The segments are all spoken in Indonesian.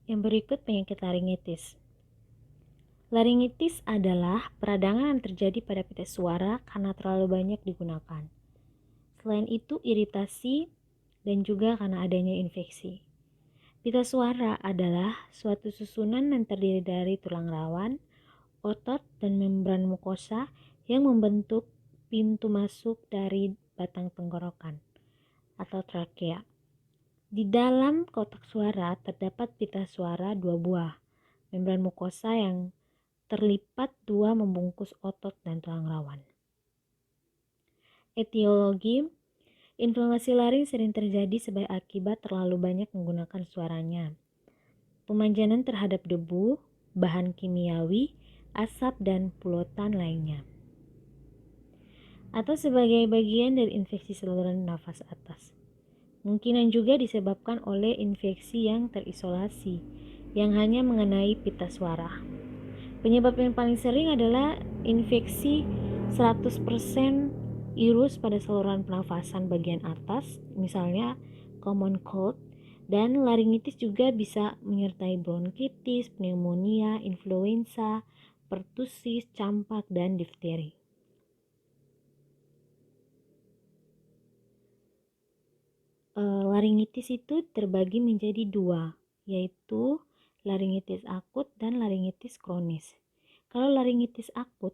Yang berikut penyakit laringitis. Laringitis adalah peradangan yang terjadi pada pita suara karena terlalu banyak digunakan. Selain itu, iritasi dan juga karena adanya infeksi. Pita suara adalah suatu susunan yang terdiri dari tulang rawan, otot, dan membran mukosa yang membentuk pintu masuk dari batang tenggorokan atau trakea. Di dalam kotak suara terdapat pita suara 2 buah, membran mukosa yang terlipat 2 membungkus otot dan tulang rawan. Etiologi, inflamasi laring sering terjadi sebagai akibat terlalu banyak menggunakan suaranya. Pemanjanan terhadap debu, bahan kimiawi, asap, dan polutan lainnya. Atau sebagai bagian dari infeksi saluran nafas atas. Mungkinan juga disebabkan oleh infeksi yang terisolasi, yang hanya mengenai pita suara. Penyebab yang paling sering adalah infeksi 100% virus pada saluran pernafasan bagian atas, misalnya common cold, dan laringitis juga bisa menyertai bronkitis, pneumonia, influenza, pertusis, campak, dan difteri. Laringitis itu terbagi menjadi 2, yaitu laringitis akut dan laringitis kronis. Kalau laringitis akut,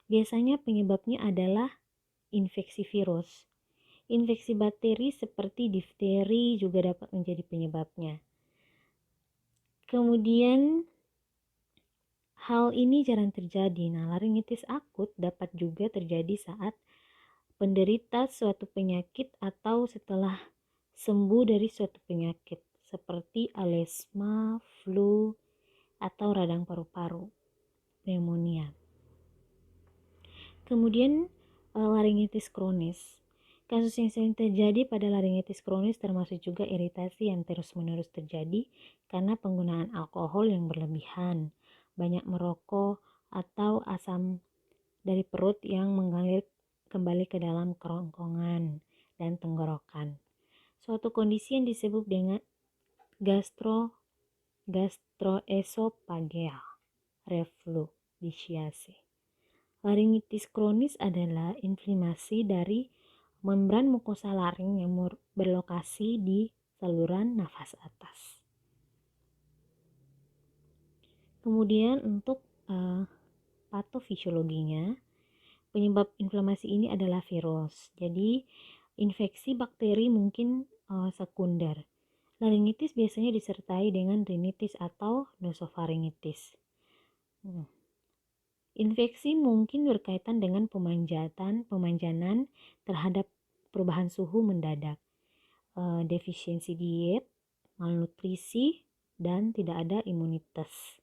biasanya penyebabnya adalah infeksi virus. Infeksi bakteri seperti difteri juga dapat menjadi penyebabnya. Kemudian hal ini jarang terjadi. Nah, laringitis akut dapat juga terjadi saat penderita suatu penyakit atau setelah sembuh dari suatu penyakit seperti alesma, flu, atau radang paru-paru, pneumonia. Kemudian laringitis kronis. Kasus yang sering terjadi pada laringitis kronis termasuk juga iritasi yang terus-menerus terjadi karena penggunaan alkohol yang berlebihan, banyak merokok, atau asam dari perut yang mengalir kembali ke dalam kerongkongan dan tenggorokan. Suatu kondisi yang disebut dengan gastroesophageal reflux. Laringitis kronis adalah inflamasi dari membran mukosa laring yang berlokasi di saluran nafas atas. Kemudian untuk patofisiologinya, penyebab inflamasi ini adalah virus. Jadi infeksi bakteri mungkin sekunder. Laringitis biasanya disertai dengan rinitis atau nasofaringitis. Infeksi mungkin berkaitan dengan pemanjanan terhadap perubahan suhu mendadak, defisiensi diet, malnutrisi, dan tidak ada imunitas.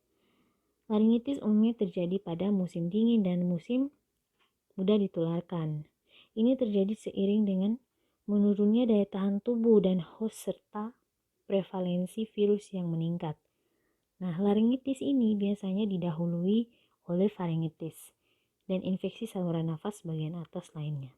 Laringitis umumnya terjadi pada musim dingin dan musim mudah ditularkan. Ini terjadi seiring dengan menurunnya daya tahan tubuh dan host serta prevalensi virus yang meningkat. Nah, laringitis ini biasanya didahului oleh faringitis dan infeksi saluran nafas bagian atas lainnya.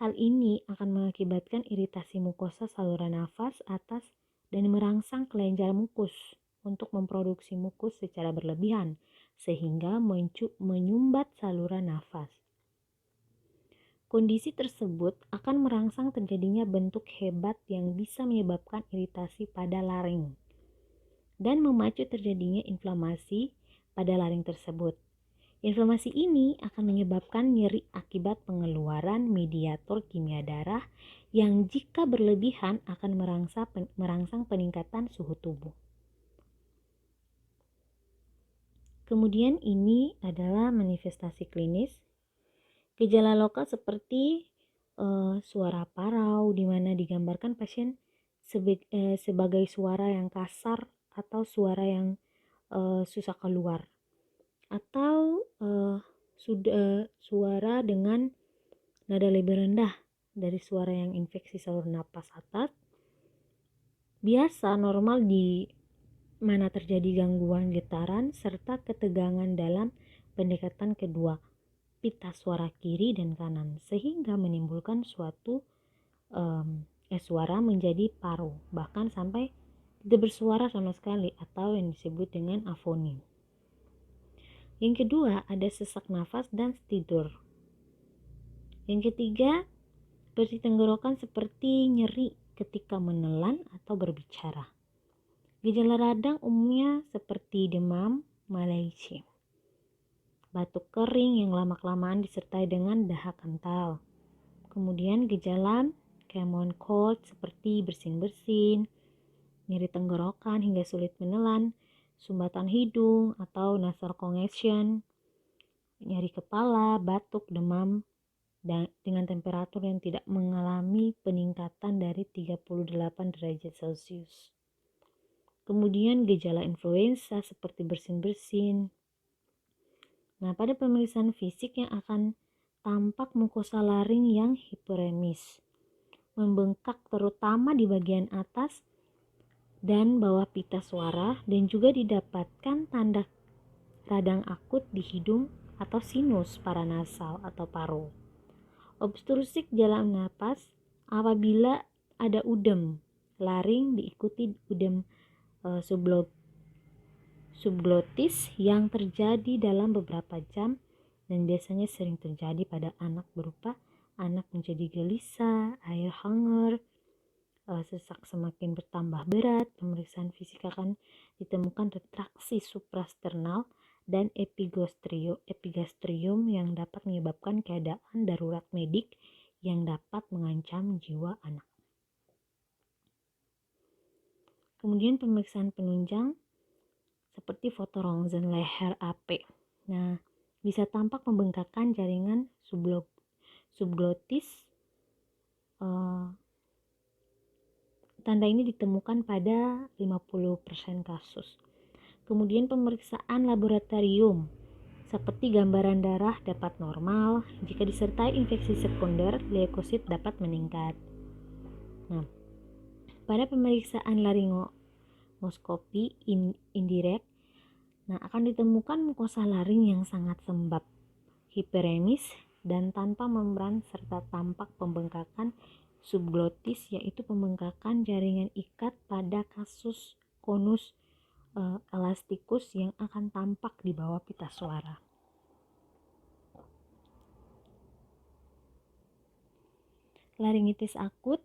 Hal ini akan mengakibatkan iritasi mukosa saluran nafas atas dan merangsang kelenjar mukus untuk memproduksi mukus secara berlebihan sehingga menyumbat saluran nafas. Kondisi tersebut akan merangsang terjadinya bentuk hebat yang bisa menyebabkan iritasi pada laring dan memacu terjadinya inflamasi pada laring tersebut. Inflamasi ini akan menyebabkan nyeri akibat pengeluaran mediator kimia darah yang jika berlebihan akan merangsang peningkatan suhu tubuh. Kemudian ini adalah manifestasi klinis. Gejala lokal seperti suara parau di mana digambarkan pasien sebagai suara yang kasar atau suara yang susah keluar, atau suara dengan nada lebih rendah dari suara yang infeksi saluran napas atas. Biasa normal di mana terjadi gangguan getaran serta ketegangan dalam pendekatan kedua pita suara kiri dan kanan sehingga menimbulkan suatu suara menjadi paru bahkan sampai tidak bersuara sama sekali atau yang disebut dengan afoni. Yang kedua ada sesak nafas dan tidur. Yang ketiga, seperti tenggorokan seperti nyeri ketika menelan atau berbicara. Gejala radang umumnya seperti demam, malaise, batuk kering yang lama-kelamaan disertai dengan dahak kental. Kemudian gejala common cold seperti bersin-bersin, nyeri tenggorokan hingga sulit menelan, sumbatan hidung atau nasal congestion, nyeri kepala, batuk, demam, dan dengan temperatur yang tidak mengalami peningkatan dari 38 derajat Celcius. Kemudian gejala influenza seperti bersin-bersin. Nah, pada pemeriksaan fisik yang akan tampak mukosa laring yang hiperemis, membengkak terutama di bagian atas dan bawah pita suara, dan juga didapatkan tanda radang akut di hidung atau sinus paranasal atau paru. Obstruksi jalan napas apabila ada udem laring diikuti udem subglotis yang terjadi dalam beberapa jam dan biasanya sering terjadi pada anak berupa anak menjadi gelisah, air hangat, sesak semakin bertambah berat. Pemeriksaan fisik akan ditemukan retraksi suprasternal dan epigastrium yang dapat menyebabkan keadaan darurat medik yang dapat mengancam jiwa anak. Kemudian pemeriksaan penunjang seperti foto rongsen leher AP. Nah, bisa tampak pembengkakan jaringan subglotis. Tanda ini ditemukan pada 50% kasus. Kemudian pemeriksaan laboratorium seperti gambaran darah dapat normal. Jika disertai infeksi sekunder, leukosit dapat meningkat. Nah, pada pemeriksaan laringoskopi indirect, akan ditemukan mukosa laring yang sangat sembab, hiperemis, dan tanpa membran serta tampak pembengkakan subglotis, yaitu pembengkakan jaringan ikat pada kasus konus elastikus yang akan tampak di bawah pita suara. Laringitis akut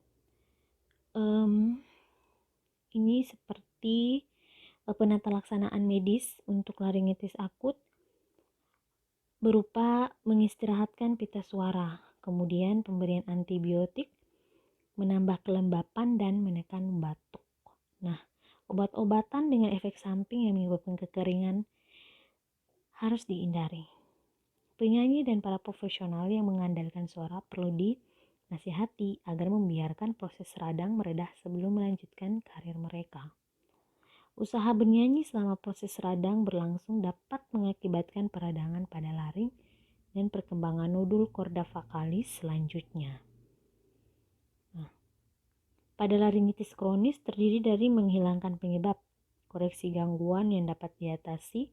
ini seperti penata laksanaan medis untuk laringitis akut berupa mengistirahatkan pita suara, kemudian pemberian antibiotik, menambah kelembapan, dan menekan batuk. Nah, obat-obatan dengan efek samping yang menyebabkan kekeringan harus dihindari. Penyanyi dan para profesional yang mengandalkan suara perlu dinasihati agar membiarkan proses radang meredah sebelum melanjutkan karir mereka. Usaha bernyanyi selama proses radang berlangsung dapat mengakibatkan peradangan pada laring dan perkembangan nodul korda vokalis selanjutnya. Pada laringitis kronis terdiri dari menghilangkan penyebab, koreksi gangguan yang dapat diatasi,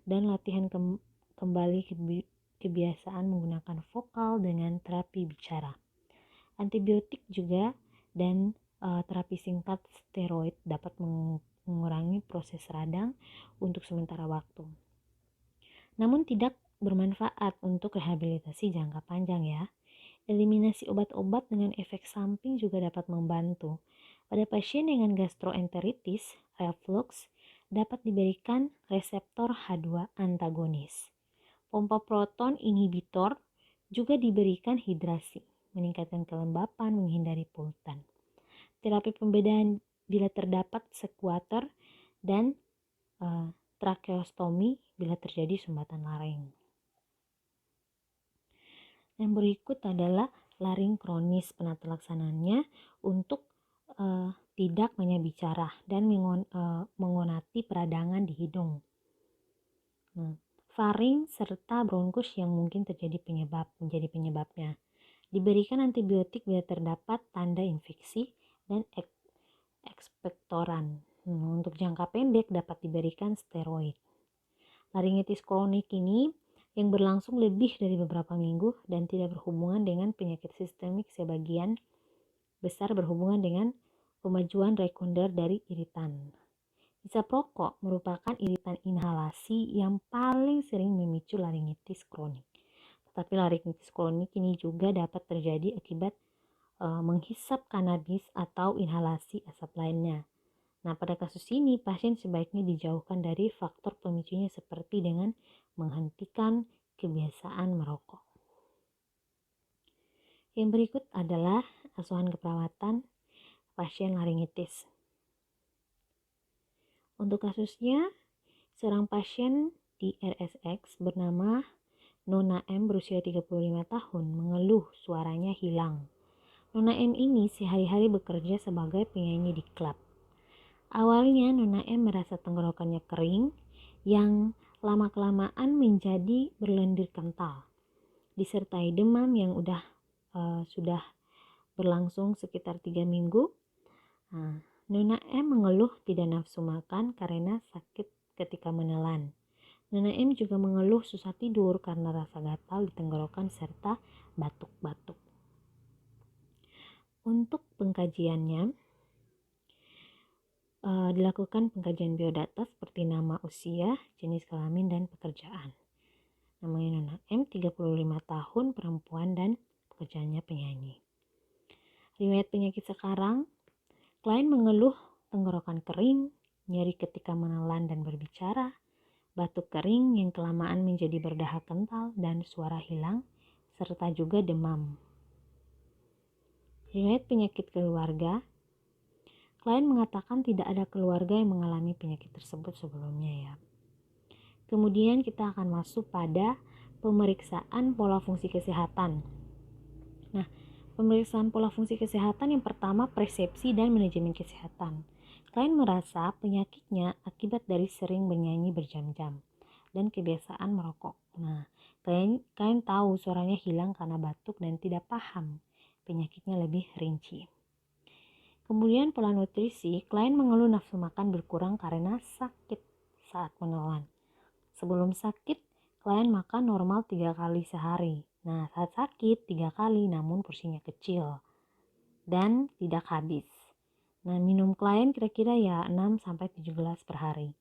dan latihan kembali kebiasaan menggunakan vokal dengan terapi bicara. Antibiotik juga dan terapi singkat steroid dapat mengurangi proses radang untuk sementara waktu. Namun tidak bermanfaat untuk rehabilitasi jangka panjang ya. Eliminasi obat-obat dengan efek samping juga dapat membantu. Pada pasien dengan gastroenteritis, reflux dapat diberikan reseptor H2 antagonis. Pompa proton inhibitor juga diberikan hidrasi, meningkatkan kelembapan, menghindari polutan. Terapi pembedaan bila terdapat sekuater dan tracheostomi bila terjadi sumbatan laring. Yang berikut adalah laring kronis, penata laksanaannya untuk tidak banyak bicara dan mengonati peradangan di hidung. Faring serta bronkus yang mungkin menjadi penyebabnya. Diberikan antibiotik bila terdapat tanda infeksi dan ekspektoran. Untuk jangka pendek dapat diberikan steroid. Laringitis kronik ini yang berlangsung lebih dari beberapa minggu dan tidak berhubungan dengan penyakit sistemik, sebagian besar berhubungan dengan pemajuan rekonder dari iritan. Isap rokok merupakan iritan inhalasi yang paling sering memicu laringitis kronik. Tetapi laringitis kronik ini juga dapat terjadi akibat menghisap kanabis atau inhalasi asap lainnya. Nah, pada kasus ini pasien sebaiknya dijauhkan dari faktor pemicunya seperti dengan menghentikan kebiasaan merokok. Yang berikut adalah asuhan keperawatan pasien laringitis. Untuk kasusnya, seorang pasien di RSX bernama Nona M berusia 35 tahun mengeluh suaranya hilang. Nona M ini sehari-hari bekerja sebagai penyanyi di klub. Awalnya Nona M merasa tenggorokannya kering yang lama-kelamaan menjadi berlendir kental, disertai demam yang sudah berlangsung sekitar 3 minggu. Nah, Nona M mengeluh tidak nafsu makan karena sakit ketika menelan. Nona M juga mengeluh susah tidur karena rasa gatal di tenggorokan serta batuk-batuk. Untuk pengkajiannya, dilakukan pengkajian biodata seperti nama, usia, jenis kelamin, dan pekerjaan. Namanya Nona M, 35 tahun, perempuan, dan pekerjaannya penyanyi. Riwayat penyakit sekarang, klien mengeluh tenggorokan kering, nyeri ketika menelan dan berbicara, batuk kering yang kelamaan menjadi berdahak kental dan suara hilang, serta juga demam. Riwayat penyakit keluarga, klien mengatakan tidak ada keluarga yang mengalami penyakit tersebut sebelumnya ya. Kemudian kita akan masuk pada pemeriksaan pola fungsi kesehatan. Nah, pemeriksaan pola fungsi kesehatan yang pertama persepsi dan manajemen kesehatan. Klien merasa penyakitnya akibat dari sering bernyanyi berjam-jam dan kebiasaan merokok. Nah, klien tahu suaranya hilang karena batuk dan tidak paham penyakitnya lebih rinci. Kemudian pola nutrisi, klien mengeluh nafsu makan berkurang karena sakit saat menelan. Sebelum sakit, klien makan normal 3 kali sehari. Nah, saat sakit 3 kali namun porsinya kecil dan tidak habis. Nah, minum klien kira-kira ya 6-7 gelas per hari.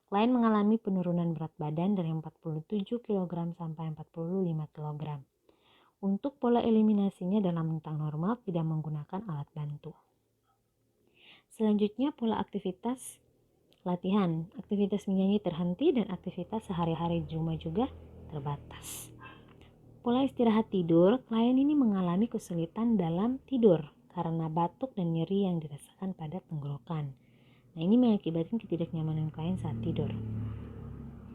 Klien mengalami penurunan berat badan dari 47 kg sampai 45 kg. Untuk pola eliminasinya dalam rentang normal tidak menggunakan alat bantu. Selanjutnya pola aktivitas latihan. Aktivitas menyanyi terhenti dan aktivitas sehari-hari di rumah juga terbatas. Pola istirahat tidur, klien ini mengalami kesulitan dalam tidur karena batuk dan nyeri yang dirasakan pada tenggorokan. Nah, ini mengakibatkan ketidaknyamanan klien saat tidur.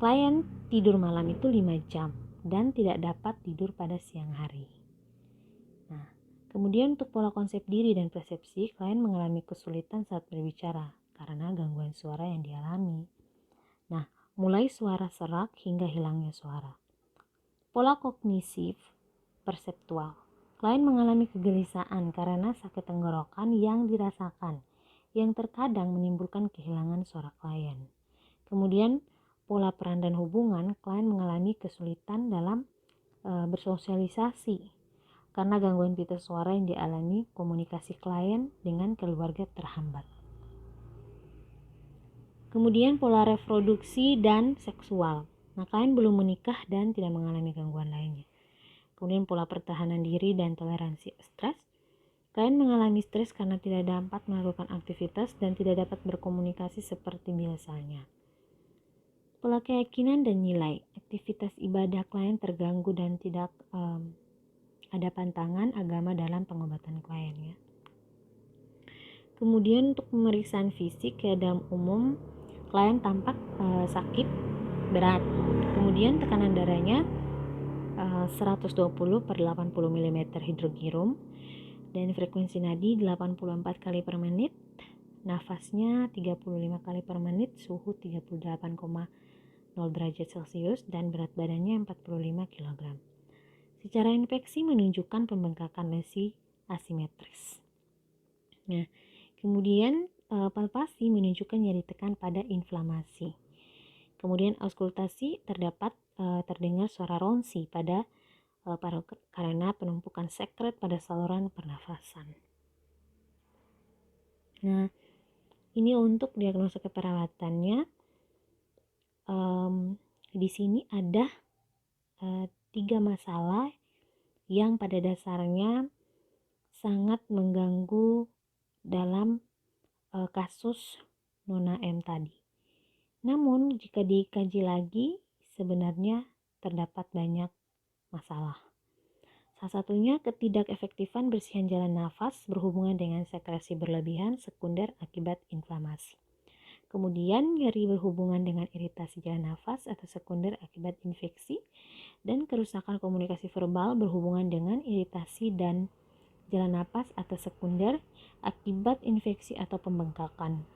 Klien tidur malam itu 5 jam dan tidak dapat tidur pada siang hari. Nah, kemudian untuk pola konsep diri dan persepsi, klien mengalami kesulitan saat berbicara karena gangguan suara yang dialami. Nah, mulai suara serak hingga hilangnya suara. Pola kognitif perseptual. Klien mengalami kegelisahan karena sakit tenggorokan yang dirasakan, yang terkadang menimbulkan kehilangan suara klien. Kemudian pola peran dan hubungan, klien mengalami kesulitan dalam bersosialisasi karena gangguan pita suara yang dialami, komunikasi klien dengan keluarga terhambat. Kemudian pola reproduksi dan seksual. Nah, klien belum menikah dan tidak mengalami gangguan lainnya. Kemudian pola pertahanan diri dan toleransi stres. Klien mengalami stres karena tidak dapat melakukan aktivitas dan tidak dapat berkomunikasi seperti biasanya. Pola keyakinan dan nilai. Aktivitas ibadah klien terganggu dan tidak ada pantangan agama dalam pengobatan klien ya. Kemudian untuk pemeriksaan fisik ya, dalam umum klien tampak sakit berat. Kemudian tekanan darahnya 120/80 mm hidrogirum dan frekuensi nadi 84 kali per menit, nafasnya 35 kali per menit, suhu 38,0 derajat Celcius dan berat badannya 45 kg. Secara infeksi menunjukkan pembengkakan lesi asimetris. Nah, kemudian palpasi menunjukkan nyeri tekan pada inflamasi. Kemudian auskultasi terdengar suara ronsi pada karena penumpukan sekret pada saluran pernafasan. Nah, ini untuk diagnosa keperawatannya. Di sini ada 3 masalah yang pada dasarnya sangat mengganggu dalam kasus Nona M tadi. Namun jika dikaji lagi, sebenarnya terdapat banyak masalah. Salah satunya ketidakefektifan bersihan jalan nafas berhubungan dengan sekresi berlebihan sekunder akibat inflamasi. Kemudian nyeri berhubungan dengan iritasi jalan nafas atau sekunder akibat infeksi, dan kerusakan komunikasi verbal berhubungan dengan iritasi dan jalan nafas atau sekunder akibat infeksi atau pembengkakan.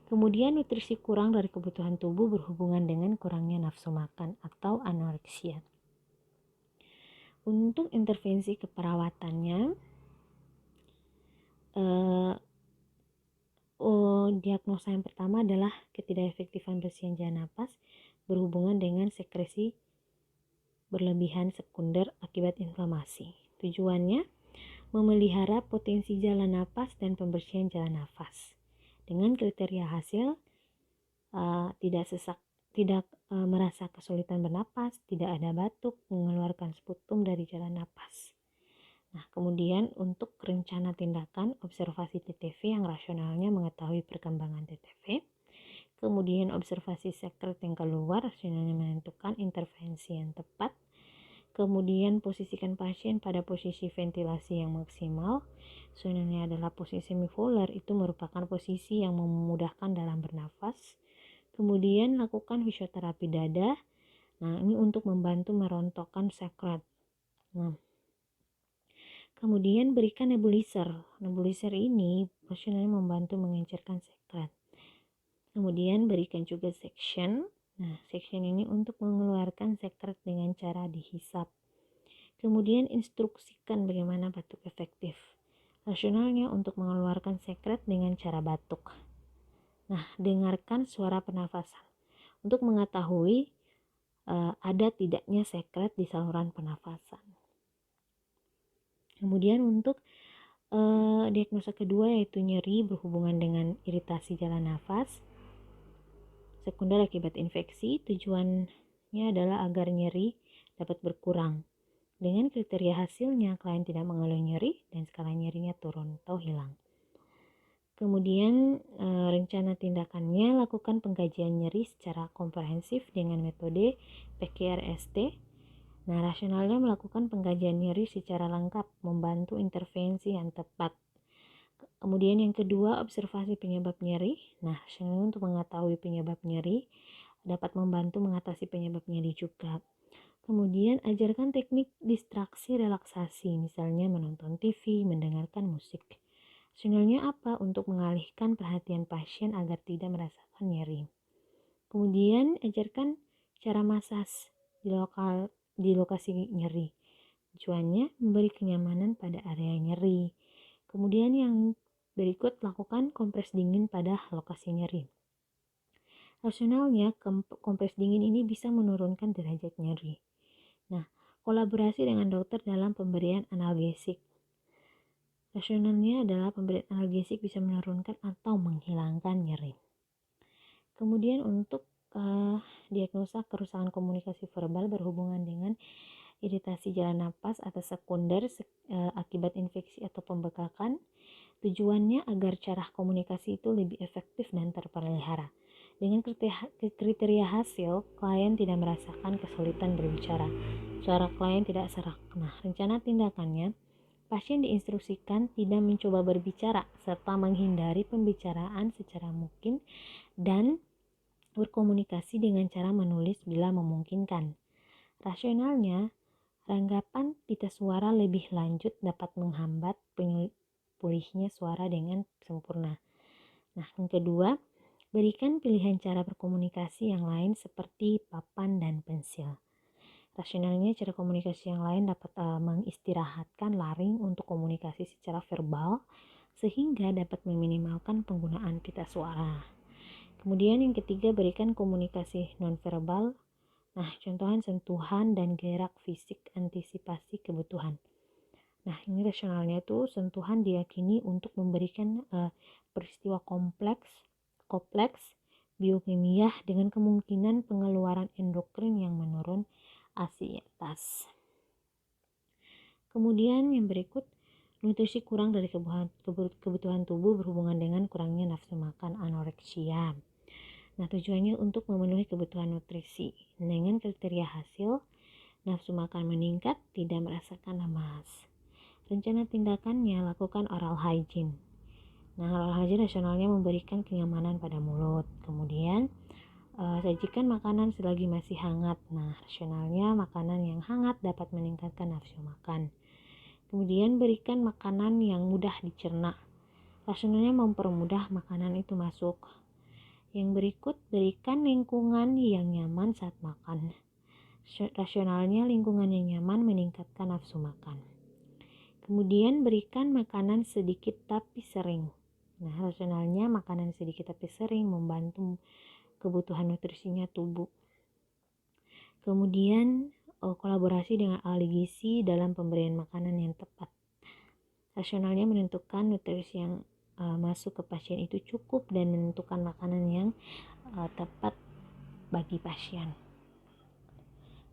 Kemudian nutrisi kurang dari kebutuhan tubuh berhubungan dengan kurangnya nafsu makan atau anoreksia. Untuk intervensi keperawatannya, diagnosa yang pertama adalah ketidakefektifan bersihan jalan napas berhubungan dengan sekresi berlebihan sekunder akibat inflamasi. Tujuannya memelihara potensi jalan napas dan pembersihan jalan nafas. Dengan kriteria hasil tidak sesak, tidak merasa kesulitan bernapas, tidak ada batuk, mengeluarkan sputum dari jalan napas. Nah, kemudian untuk rencana tindakan, observasi TTV yang rasionalnya mengetahui perkembangan TTV. Kemudian observasi sekret yang keluar, rasionalnya menentukan intervensi yang tepat. Kemudian posisikan pasien pada posisi ventilasi yang maksimal. Rasionalnya adalah posisi semivolar, itu merupakan posisi yang memudahkan dalam bernafas. Kemudian lakukan fisioterapi dada. Nah, ini untuk membantu merontokkan sekret. Nah, kemudian berikan nebulizer. Nebulizer ini rasionalnya membantu mengencerkan sekret. Kemudian berikan juga section. Nah, section ini untuk mengeluarkan sekret dengan cara dihisap. Kemudian instruksikan bagaimana batuk efektif. Rasionalnya untuk mengeluarkan sekret dengan cara batuk. Nah, dengarkan suara pernafasan untuk mengetahui ada tidaknya sekret di saluran pernafasan. Kemudian untuk diagnosa kedua yaitu nyeri berhubungan dengan iritasi jalan nafas sekunder akibat infeksi. Tujuannya adalah agar nyeri dapat berkurang. Dengan kriteria hasilnya, klien tidak mengeluh nyeri dan skala nyerinya turun atau hilang. Kemudian rencana tindakannya, lakukan pengkajian nyeri secara komprehensif dengan metode PKRST. Nah, rasionalnya melakukan pengkajian nyeri secara lengkap, membantu intervensi yang tepat. Kemudian yang kedua, observasi penyebab nyeri. Nah, rasionalnya untuk mengetahui penyebab nyeri, dapat membantu mengatasi penyebab nyeri juga. Kemudian ajarkan teknik distraksi relaksasi, misalnya menonton TV, mendengarkan musik. Rasionalnya apa? Untuk mengalihkan perhatian pasien agar tidak merasakan nyeri. Kemudian ajarkan cara masas di lokasi nyeri. Tujuannya memberi kenyamanan pada area nyeri. Kemudian yang berikut, lakukan kompres dingin pada lokasi nyeri. Rasionalnya kompres dingin ini bisa menurunkan derajat nyeri. Nah, kolaborasi dengan dokter dalam pemberian analgesik. Rasionalnya adalah pemberian analgesik bisa menurunkan atau menghilangkan nyeri. Kemudian untuk diagnosa kerusakan komunikasi verbal berhubungan dengan iritasi jalan napas atau sekunder akibat infeksi atau pembekakan. Tujuannya agar cara komunikasi itu lebih efektif dan terpelihara. Dengan kriteria hasil, klien tidak merasakan kesulitan berbicara. Suara klien tidak serak. Nah, rencana tindakannya, pasien diinstruksikan tidak mencoba berbicara serta menghindari pembicaraan secara mungkin dan berkomunikasi dengan cara menulis bila memungkinkan. Rasionalnya, ranggapan pita suara lebih lanjut dapat menghambat pulihnya suara dengan sempurna. Nah, yang kedua, berikan pilihan cara berkomunikasi yang lain seperti papan dan pensil. Rasionalnya, cara komunikasi yang lain dapat mengistirahatkan laring untuk komunikasi secara verbal sehingga dapat meminimalkan penggunaan pita suara. Kemudian yang ketiga, berikan komunikasi nonverbal. Nah, contohan sentuhan dan gerak fisik antisipasi kebutuhan. Nah, ini rasionalnya itu sentuhan diyakini untuk memberikan peristiwa kompleks biokimia dengan kemungkinan pengeluaran endokrin yang menurun asietas. Kemudian yang berikut, nutrisi kurang dari kebutuhan tubuh berhubungan dengan kurangnya nafsu makan, anoreksia. Nah, tujuannya untuk memenuhi kebutuhan nutrisi. Dengan kriteria hasil, nafsu makan meningkat, tidak merasakan lemas. Rencana tindakannya, lakukan oral hygiene. Nah, oral hygiene rasionalnya memberikan kenyamanan pada mulut. Kemudian, sajikan makanan selagi masih hangat. Nah, rasionalnya makanan yang hangat dapat meningkatkan nafsu makan. Kemudian berikan makanan yang mudah dicerna. Rasionalnya mempermudah makanan itu masuk. Yang berikut, berikan lingkungan yang nyaman saat makan. Rasionalnya lingkungan yang nyaman meningkatkan nafsu makan. Kemudian berikan makanan sedikit tapi sering. Nah, rasionalnya makanan sedikit tapi sering membantu kebutuhan nutrisinya tubuh. Kemudian kolaborasi dengan ahli gizi dalam pemberian makanan yang tepat. Rasionalnya menentukan nutrisi yang masuk ke pasien itu cukup dan menentukan makanan yang tepat bagi pasien.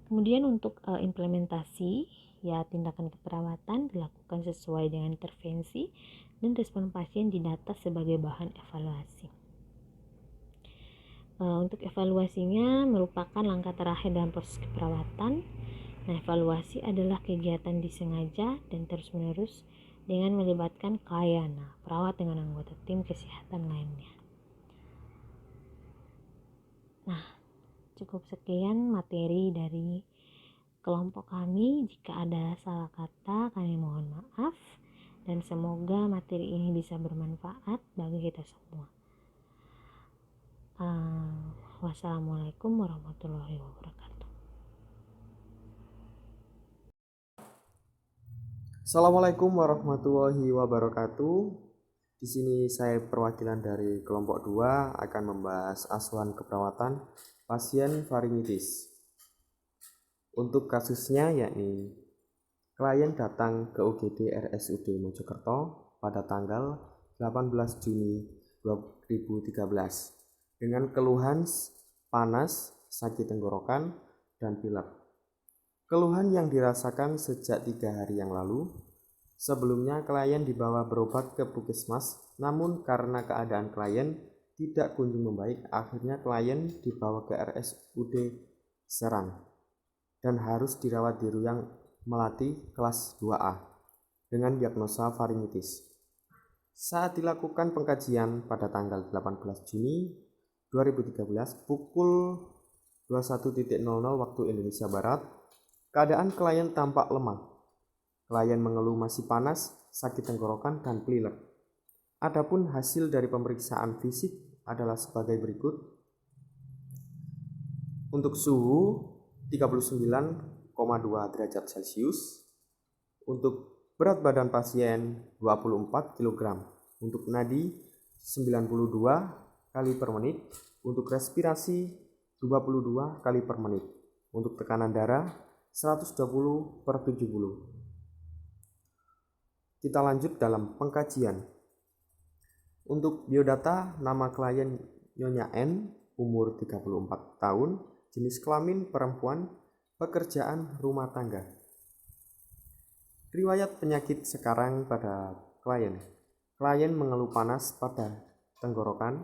Kemudian untuk implementasi, ya tindakan keperawatan dilakukan sesuai dengan intervensi dan respon pasien didata sebagai bahan evaluasi. Untuk evaluasinya merupakan langkah terakhir dalam proses keperawatan. Nah, evaluasi adalah kegiatan disengaja dan terus-menerus dengan melibatkan klien, perawat dengan anggota tim kesehatan lainnya. Nah, cukup sekian materi dari kelompok kami. Jika ada salah kata, kami mohon maaf dan semoga materi ini bisa bermanfaat bagi kita semua. Wassalamualaikum warahmatullahi wabarakatuh. Assalamualaikum warahmatullahi wabarakatuh. Di sini saya perwakilan dari kelompok 2 akan membahas asuhan keperawatan pasien faringitis. Untuk kasusnya yakni klien datang ke UGD RSUD Mojokerto pada tanggal 18 Juni 2013 dengan keluhan panas, sakit tenggorokan, dan pilek. Keluhan yang dirasakan sejak 3 hari yang lalu. Sebelumnya klien dibawa berobat ke puskesmas, namun karena keadaan klien tidak kunjung membaik, akhirnya klien dibawa ke RSUD Serang dan harus dirawat di Ruyang Melati kelas 2A dengan diagnosa faringitis. Saat dilakukan pengkajian pada tanggal 18 Juni 2013 pukul 21.00 waktu Indonesia Barat, keadaan klien tampak lemah. Klien mengeluh masih panas, sakit tenggorokan, dan pilek. Adapun hasil dari pemeriksaan fisik adalah sebagai berikut. Untuk suhu 39,2 derajat Celcius. Untuk berat badan pasien 24 kg. Untuk nadi 92 kali per menit. Untuk respirasi 22 kali per menit. Untuk tekanan darah 120/70. Kita lanjut dalam pengkajian. Untuk biodata, nama klien Nyonya N, umur 34 tahun, jenis kelamin perempuan, pekerjaan rumah tangga. Riwayat penyakit sekarang pada klien. Klien mengeluh panas pada tenggorokan.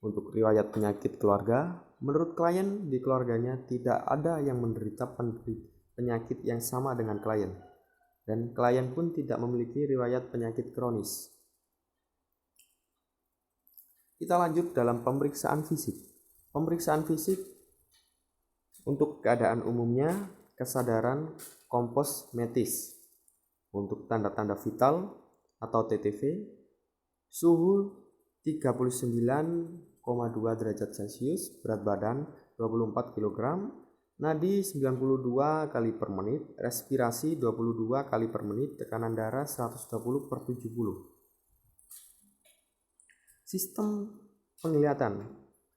Untuk riwayat penyakit keluarga, menurut klien di keluarganya tidak ada yang menderita penyakit yang sama dengan klien. Dan klien pun tidak memiliki riwayat penyakit kronis. Kita lanjut dalam pemeriksaan fisik. Pemeriksaan fisik untuk keadaan umumnya kesadaran komposmetis. Untuk tanda-tanda vital atau TTV, suhu 39,2 derajat Celcius, berat badan 24 kg, nadi 92 kali per menit, respirasi 22 kali per menit, tekanan darah 120/70. Sistem penglihatan.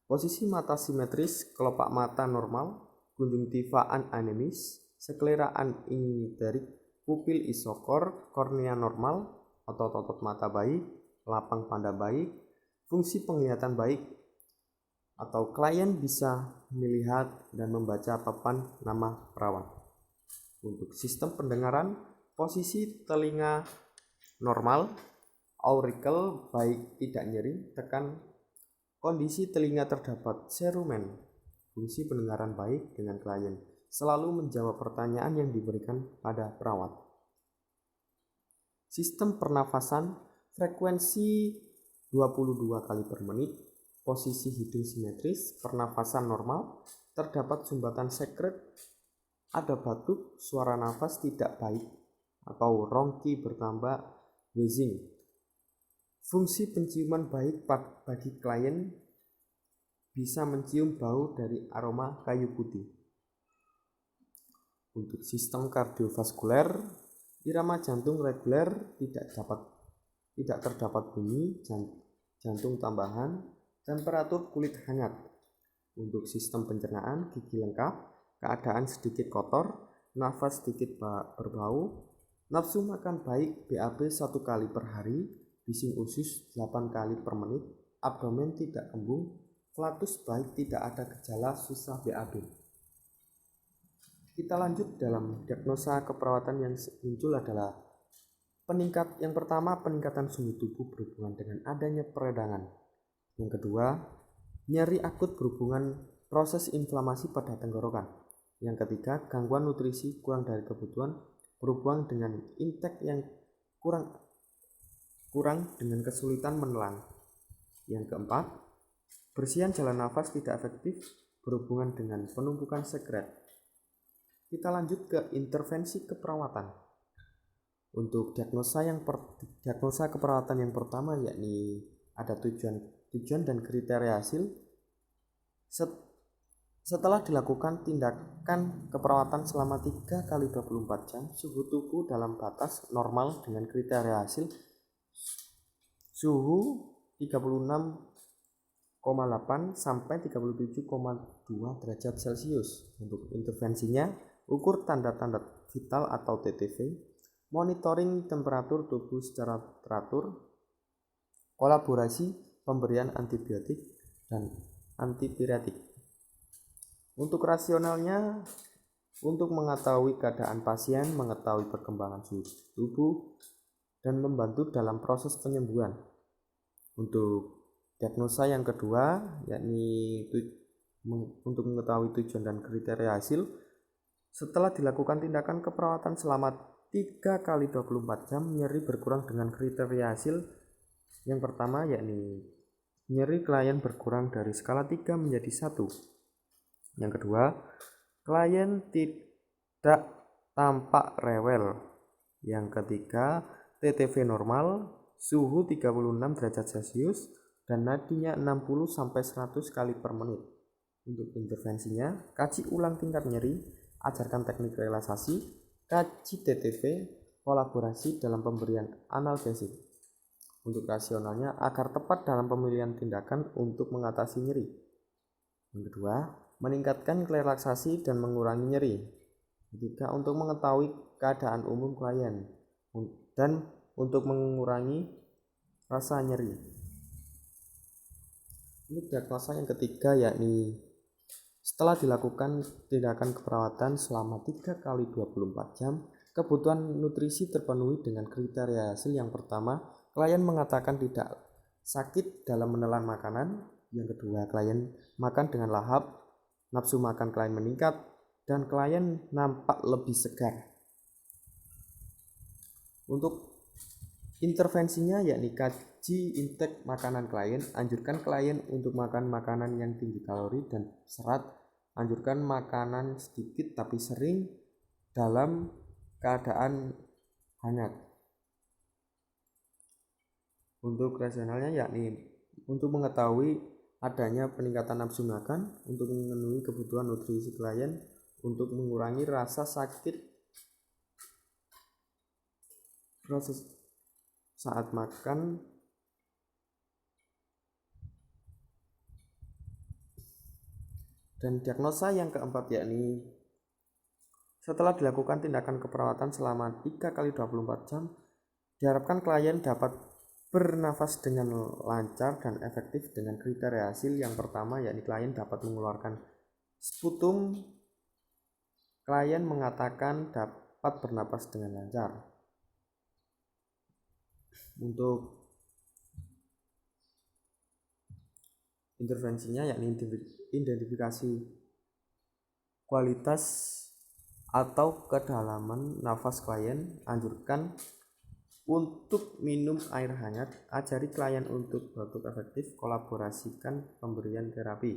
Posisi mata simetris, kelopak mata normal, konjungtiva anemis, sklera aninterik, pupil isokor, kornea normal, otot otot mata baik, lapang pada baik, fungsi penglihatan baik, atau klien bisa melihat dan membaca papan nama perawat. Untuk sistem pendengaran, posisi telinga normal, aurikel baik tidak nyeri, tekan kondisi telinga terdapat cerumen, fungsi pendengaran baik dengan klien selalu menjawab pertanyaan yang diberikan pada perawat. Sistem pernafasan, frekuensi 22 kali per menit, posisi hidung simetris, pernafasan normal, terdapat sumbatan sekret, ada batuk, suara nafas tidak baik, atau rongki bertambah, wheezing. Fungsi penciuman baik bagi klien bisa mencium bau dari aroma kayu putih. Untuk sistem kardiovaskuler, irama jantung reguler, tidak terdapat bunyi jantung tambahan, temperatur kulit hangat. Untuk sistem pencernaan, gigi lengkap, keadaan sedikit kotor, nafas sedikit berbau, nafsu makan baik, BAB 1 kali per hari, bising usus 8 kali per menit, abdomen tidak kembung, flatus baik, tidak ada gejala susah BAB. Kita lanjut dalam diagnosa keperawatan yang muncul adalah yang pertama peningkatan suhu tubuh berhubungan dengan adanya peradangan. Yang kedua, nyeri akut berhubungan proses inflamasi pada tenggorokan. Yang ketiga, gangguan nutrisi kurang dari kebutuhan berhubungan dengan intake yang kurang dengan kesulitan menelan. Yang keempat, bersihan jalan nafas tidak efektif berhubungan dengan penumpukan sekret. Kita lanjut ke intervensi keperawatan. Untuk diagnosa keperawatan yang pertama yakni ada tujuan dan kriteria hasil. Setelah dilakukan tindakan keperawatan selama 3 kali 24 jam, suhu tubuh dalam batas normal dengan kriteria hasil suhu 36,8 sampai 37,2 derajat Celcius. Untuk intervensinya, ukur tanda-tanda vital atau TTV, monitoring temperatur tubuh secara teratur, kolaborasi pemberian antibiotik dan antipiretik. Untuk rasionalnya, untuk mengetahui keadaan pasien, mengetahui perkembangan suhu tubuh, dan membantu dalam proses penyembuhan. Untuk diagnosa yang kedua, yakni untuk mengetahui tujuan dan kriteria hasil, setelah dilakukan tindakan keperawatan selama 3 kali 24 jam, nyeri berkurang dengan kriteria hasil. Yang pertama yakni nyeri klien berkurang dari skala 3 menjadi 1. Yang kedua, klien tidak tampak rewel. Yang ketiga, TTV normal, suhu 36 derajat Celcius dan nadinya 60 sampai 100 kali per menit. Untuk intervensinya, kaji ulang tingkat nyeri, ajarkan teknik relaksasi, kaji TTV, kolaborasi dalam pemberian analgesik. Untuk rasionalnya, agar tepat dalam pemilihan tindakan untuk mengatasi nyeri. Yang kedua, meningkatkan relaksasi dan mengurangi nyeri. Ketiga, untuk mengetahui keadaan umum klien dan untuk mengurangi rasa nyeri. Ini diagnosa yang ketiga yakni setelah dilakukan tindakan keperawatan selama 3 kali 24 jam, kebutuhan nutrisi terpenuhi dengan kriteria hasil. Yang pertama, klien mengatakan tidak sakit dalam menelan makanan. Yang kedua, klien makan dengan lahap, nafsu makan klien meningkat, dan klien nampak lebih segar. Untuk intervensinya yakni kaji intake makanan klien, anjurkan klien untuk makan makanan yang tinggi kalori dan serat, anjurkan makanan sedikit tapi sering dalam keadaan hangat. Untuk rasionalnya yakni untuk mengetahui adanya peningkatan nafsu makan, untuk memenuhi kebutuhan nutrisi klien, untuk mengurangi rasa sakit saat makan, dan diagnosa yang keempat yakni Setelah dilakukan tindakan keperawatan selama 3 kali 24 jam, diharapkan klien dapat bernafas dengan lancar dan efektif dengan kriteria hasil yang pertama, yakni klien dapat mengeluarkan sputum. Klien mengatakan dapat bernapas dengan lancar. Untuk intervensinya yakni identifikasi kualitas atau kedalaman nafas klien, anjurkan untuk minum air hangat, ajari klien untuk batuk efektif, kolaborasikan pemberian terapi.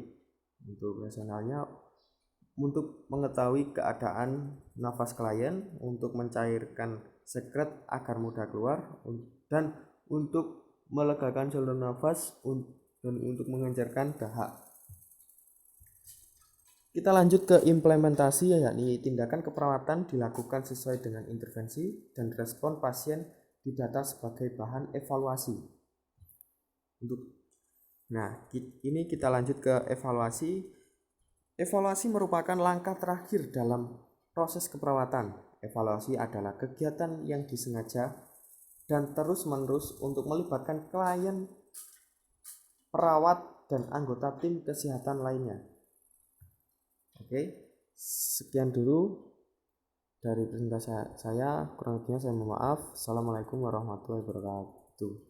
Untuk rasionalnya, untuk mengetahui keadaan nafas klien, untuk mencairkan sekret agar mudah keluar, dan untuk melegakan saluran nafas dan untuk mengencerkan dahak. Kita lanjut ke implementasi, yakni tindakan keperawatan dilakukan sesuai dengan intervensi dan respon pasien didata sebagai bahan evaluasi. Ini kita lanjut ke evaluasi. Evaluasi merupakan langkah terakhir dalam proses keperawatan. Evaluasi adalah kegiatan yang disengaja dan terus-menerus untuk melibatkan klien, perawat, dan anggota tim kesehatan lainnya. Oke, sekian dulu dari presentasi saya. Kurang lebihnya saya mohon maaf. Assalamualaikum warahmatullahi wabarakatuh.